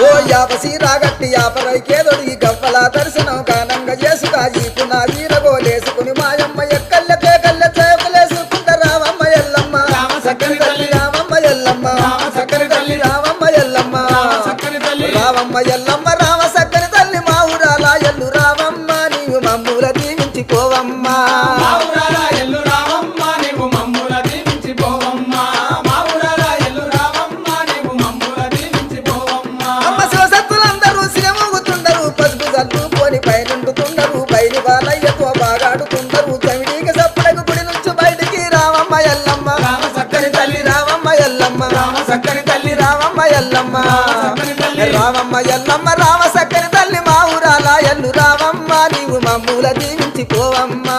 ఓ యాపసి రాగట్టి యాపరైకేదొడి గవ్వల దర్శనం గానంగా చేసుక ఈపు నా వీరగోలేసుకుని మాయమ్మ ఎక్కల్లకే కళ్ళ చేపలేసుకుంట రావమ్మ ఎల్లమ్మ సక్కని తల్లి రావమ్మ ఎల్లమ్మ సక్కని తల్లి రావమ్మ ఎల్లమ్మ రావమ్మ ఎల్లమ్మ రామ సక్కని తల్లి మా ఊరాల ఎల్లు రావమ్మ నీవు మమ్ముల దీవించిపోవమ్మా పైనుండుతుండరు బయలు బాలయ్యతో బాగాడుతుండరు చమిడికి సప్పుడకు గుడి నుంచి బయటికి రావమ్మ ఎల్లమ్మ సక్కని తల్లి రావమ్మ ఎల్లమ్మ సక్కని తల్లి రావమ్మ ఎల్లమ్మ రావమ్మ ఎల్లమ్మ రామ సక్కని తల్లి మా ఊరాల ఎల్లు రావమ్మ నీవు మమ్ముల దీవించిపోవమ్మా